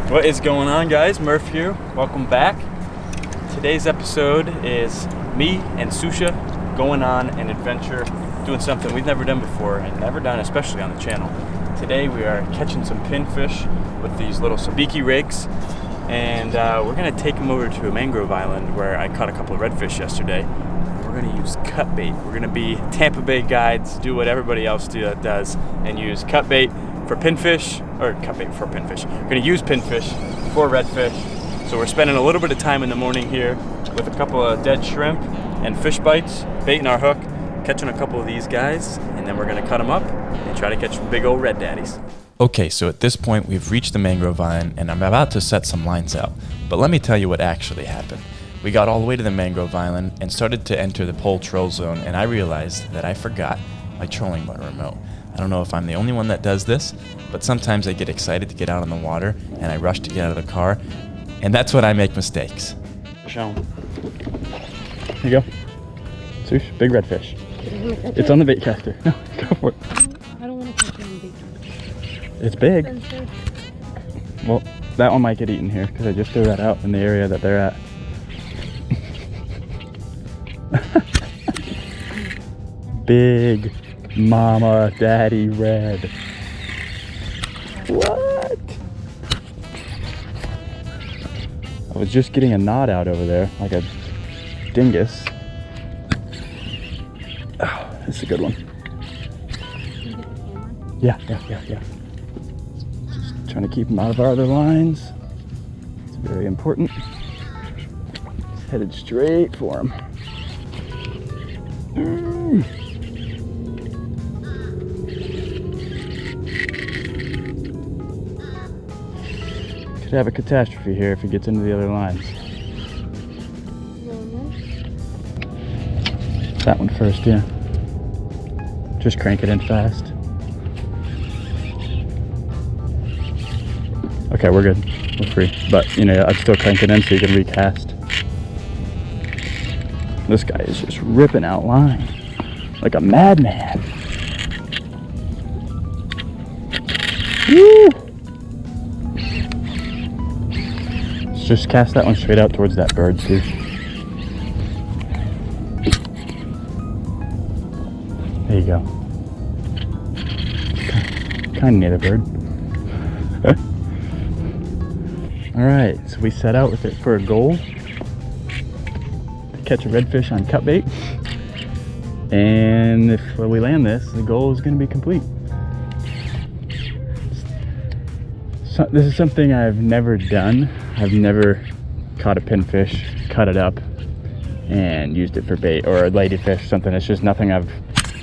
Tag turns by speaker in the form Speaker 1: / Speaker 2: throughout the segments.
Speaker 1: What is going on, guys? Murph here. Welcome back. Today's episode is me and Susha going on an adventure, doing something we've never done before and never done, especially on the channel. Today we are catching some pinfish with these little sabiki rigs, and we're going to take them over to a mangrove island where I caught a couple of redfish yesterday. We're going to use cut bait. We're going to be Tampa Bay guides, do what everybody else does, and use cut bait for pinfish, or cut bait for pinfish. We're going to use pinfish for redfish. So we're spending a little bit of time in the morning here with a couple of dead shrimp and fish bites, baiting our hook, catching a couple of these guys, and then we're going to cut them up and try to catch big old red daddies.
Speaker 2: Okay, so at this point we've reached the mangrove island and I'm about to set some lines out. But let me tell you what actually happened. We got all the way to the mangrove island and started to enter the pole troll zone, and I realized that I forgot my trolling motor remote. I don't know if I'm the only one that does this, but sometimes I get excited to get out on the water and I rush to get out of the car, and that's when I make mistakes.
Speaker 1: Show 'em. Here you go. Swoosh, big redfish. It's on the bait caster. No, go for it.
Speaker 3: I don't want to catch it on bait.
Speaker 1: It's big. Well, that one might get eaten here because I just threw that out in the area that they're at. Big mama daddy red. What? I was just getting a knot out over there, like a dingus. Oh, this is a good one. Yeah. Just trying to keep him out of our other lines. It's very important. Just headed straight for him. Could have a catastrophe here if he gets into the other lines. That one first, yeah. Just crank it in fast. Okay, we're good. We're free. But, you know, I'd still crank it in so you can recast. This guy is just ripping out line like a madman. Woo! Let's just cast that one straight out towards that bird, too. There you go. Kind of near the bird. Alright, so we set out with it for a goal. To catch a redfish on cut bait. And if we land this, the goal is going to be complete. So, this is something I've never done. I've never caught a pinfish, cut it up, and used it for bait, or a ladyfish, something. It's just nothing I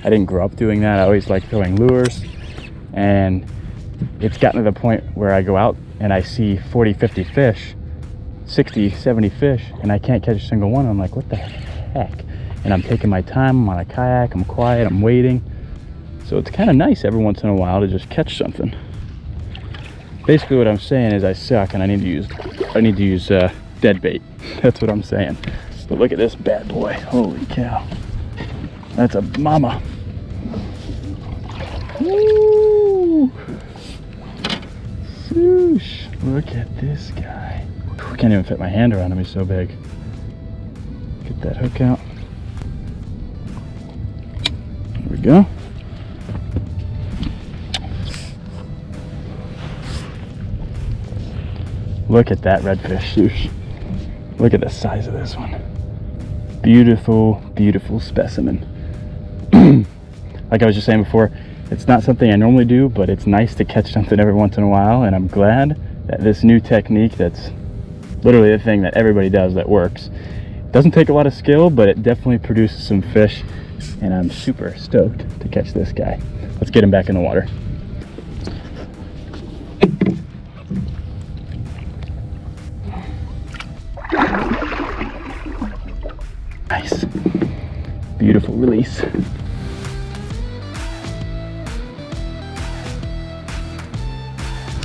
Speaker 1: didn't grow up doing that. I always liked throwing lures, and it's gotten to the point where I go out and I see 40, 50 fish, 60, 70 fish, and I can't catch a single one. I'm like, what the heck? And I'm taking my time, I'm on a kayak, I'm quiet, I'm waiting. So it's kind of nice every once in a while to just catch something. Basically what I'm saying is I suck and I need to use dead bait. That's what I'm saying. But look at this bad boy. Holy cow. That's a mama. Woo! Swoosh. Look at this guy. I can't even fit my hand around him, he's so big. Get that hook out. There we go. Look at that redfish, Swoosh. Look at the size of this one. Beautiful, beautiful specimen. Like I was just saying before, it's not something I normally do, but it's nice to catch something every once in a while, and I'm glad that this new technique that's literally the thing that everybody does that works. It doesn't take a lot of skill, but it definitely produces some fish, and I'm super stoked to catch this guy. Let's get him back in the water. Nice. Beautiful release.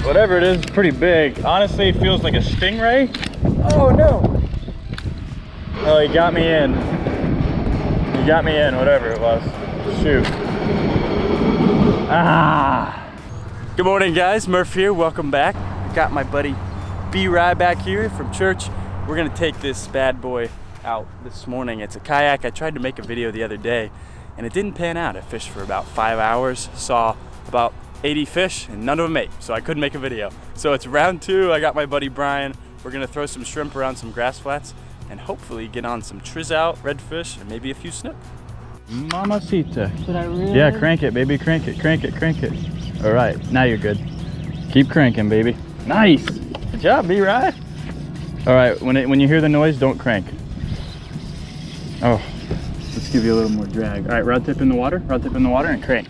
Speaker 1: Whatever it is, it's pretty big. Honestly, it feels like a stingray. Oh no! Oh, he got me in. He got me in, whatever it was. Shoot. Ah! Good morning, guys. Murph here. Welcome back. Got my buddy B-Rye back here from church. We're gonna take this bad boy out this morning. It's a kayak. I tried to make a video the other day and it didn't pan out. I fished for about 5 hours, saw about 80 fish and none of them ate, so I couldn't make a video. So it's round 2. I got my buddy Brian. We're gonna throw some shrimp around some grass flats and hopefully get on some trout, redfish, and maybe a few snook. Mamacita.
Speaker 3: Should I really?
Speaker 1: Yeah, crank it, baby. Crank it, crank it, crank it. All right, now you're good. Keep cranking, baby. Nice. Good job, B-Rye. All right, when you hear the noise, don't crank. Oh, let's give you a little more drag. All right, rod tip in the water, and crank.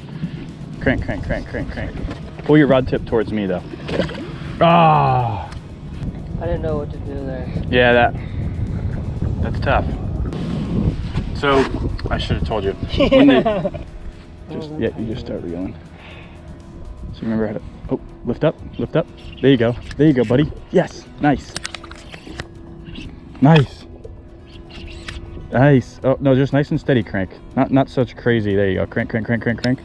Speaker 1: Crank, crank, crank, crank, crank. Pull your rod tip towards me, though. Ah.
Speaker 3: I didn't know what to do there.
Speaker 1: Yeah, that's tough. So, I should have told you. You just start reeling. So remember how to, oh, lift up. There you go, buddy. Yes, nice. Nice. Nice. Oh, no, just nice and steady crank. Not such crazy. There you go. Crank, crank, crank, crank, crank.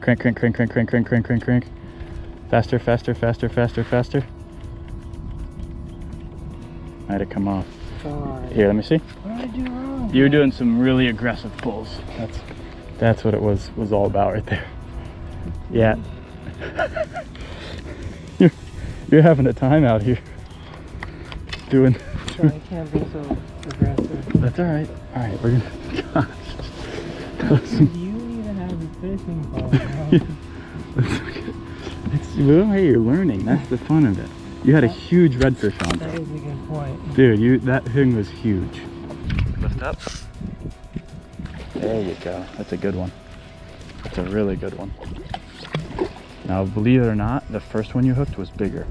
Speaker 1: Crank, crank, crank, crank, crank, crank, crank, crank, crank. Faster, faster, faster, faster, faster. I had to come off.
Speaker 3: God.
Speaker 1: Here, let me see.
Speaker 3: What did I do wrong?
Speaker 1: You were doing some really aggressive pulls. That's what it was all about right there. Yeah. You're having a time out here. Doing.
Speaker 3: I can't be so aggressive.
Speaker 1: That's all right. All right, we're gonna. Gosh.
Speaker 3: You even have the fishing pole.
Speaker 1: Well, hey, you're learning. That's the fun of it. You had a huge redfish on.
Speaker 3: That is a good point.
Speaker 1: Dude, that thing was huge. Lift up. There you go. That's a good one. That's a really good one. Now, believe it or not, the first one you hooked was bigger.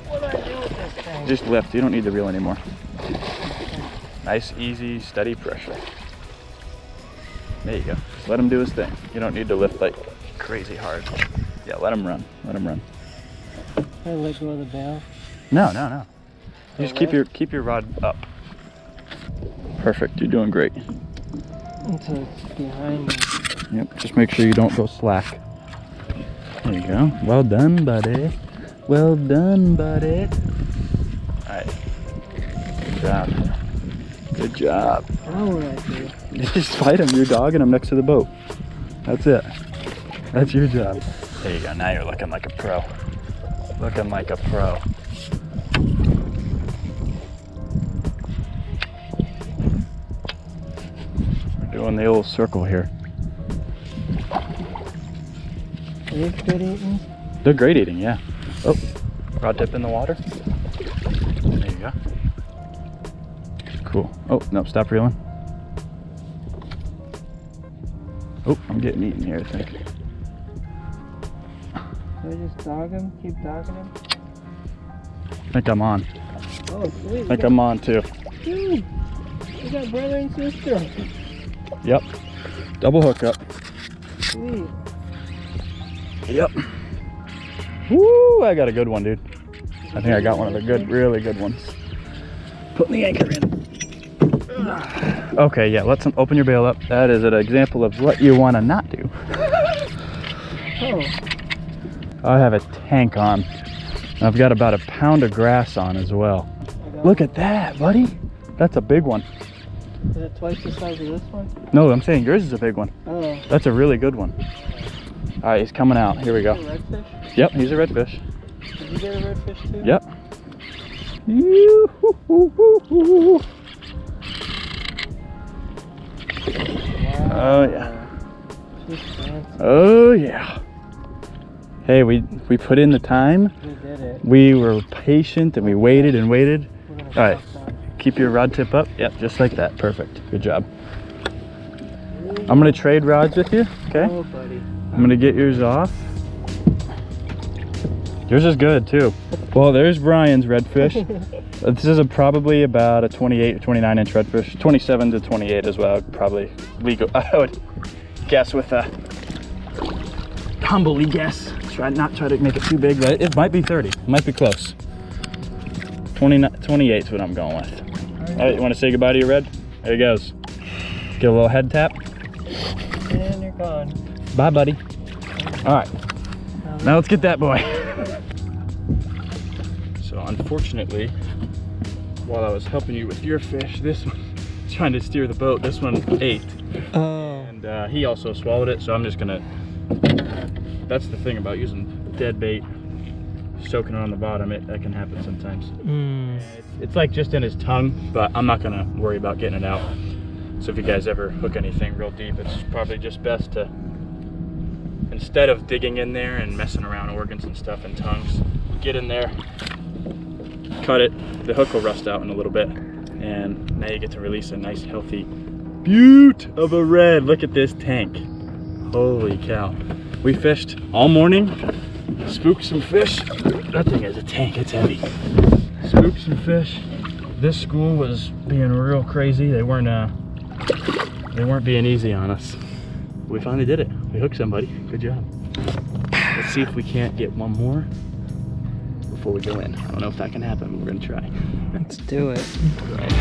Speaker 3: What do I do with this thing?
Speaker 1: Just lift. You don't need the reel anymore. Nice, easy, steady pressure. There you go. Just let him do his thing. You don't need to lift like crazy hard. Yeah, let him run. Let him run.
Speaker 3: Can I let go of the bail?
Speaker 1: No. You just keep your rod up. Perfect. You're doing great.
Speaker 3: Until it's behind me.
Speaker 1: Yep. Just make sure you don't go slack. There you go. Well done, buddy. Well done, buddy. All right. Good job. Good job.
Speaker 3: Now what do I do?
Speaker 1: You just fight him. You're dogging him next to the boat. That's it. That's your job. There you go. Now you're looking like a pro. Looking like a pro. We're doing the old circle here.
Speaker 3: Are these good eating?
Speaker 1: They're great eating, yeah. Oh, rod tip in the water. There you go. Cool. Oh, no, stop reeling. Oh, I'm getting eaten here, I think.
Speaker 3: Should I just dog him? Keep dogging him?
Speaker 1: I think I'm on.
Speaker 3: Oh, sweet.
Speaker 1: I think I'm on too.
Speaker 3: Dude, we got brother and sister.
Speaker 1: Yep. Double hookup.
Speaker 3: Sweet.
Speaker 1: Yep. Woo, I got a good one, dude. I think I got one of the really good ones. Putting the anchor in. Okay, yeah, let's open your bail up. That is an example of what you want to not do.
Speaker 3: Oh.
Speaker 1: I have a tank on. I've got about 1 pound of grass on as well. Look at that, buddy. That's a big one.
Speaker 3: Is it twice the size of this one?
Speaker 1: No, I'm saying yours is a big one.
Speaker 3: Oh.
Speaker 1: That's a really good one. All right, he's coming out. Here we go.
Speaker 3: Is it a redfish?
Speaker 1: Yep, he's a redfish.
Speaker 3: Did you get a redfish too?
Speaker 1: Yep. Yoo-hoo-hoo-hoo-hoo.
Speaker 3: Wow.
Speaker 1: Oh yeah.
Speaker 3: She's fancy.
Speaker 1: Oh yeah. Hey, we put in the time.
Speaker 3: We did it.
Speaker 1: We were patient and we waited and waited.
Speaker 3: We're gonna
Speaker 1: All right.
Speaker 3: stop that.
Speaker 1: Keep your rod tip up. Yep, just like that. Perfect. Good job. I'm gonna trade rods with you. Okay.
Speaker 3: Oh, buddy.
Speaker 1: I'm gonna get yours off. Yours is good too. Well, there's Brian's redfish. This is probably about a 28 or 29 inch redfish. 27 to 28 as well. Probably legal. I would guess with a humbly guess. Not try to make it too big, but it might be 30. It might be close. 28 is what I'm going with. All right, you want to say goodbye to your red? There he goes. Get a little head tap.
Speaker 3: And you're gone.
Speaker 1: Bye, buddy. All right. Now let's get that boy. So unfortunately, while I was helping you with your fish, this one, trying to steer the boat, this one ate.
Speaker 3: Oh.
Speaker 1: And he also swallowed it, so I'm just gonna, that's the thing about using dead bait, soaking it on the bottom, that can happen sometimes. It's like just in his tongue, but I'm not gonna worry about getting it out. So if you guys ever hook anything real deep, it's probably just best to, instead of digging in there and messing around organs and stuff and tongues, get in there, cut it, the hook will rust out in a little bit, and now you get to release a nice healthy beaut of a red. Look at this tank. Holy cow. We fished all morning, spooked some fish. That thing is a tank, it's heavy. Spooked some fish. This school was being real crazy. They weren't being easy on us. We finally did it. We hooked somebody. Good job. Let's see if we can't get one more before we go in. I don't know if that can happen, but we're gonna try.
Speaker 3: Let's do it.
Speaker 1: All right.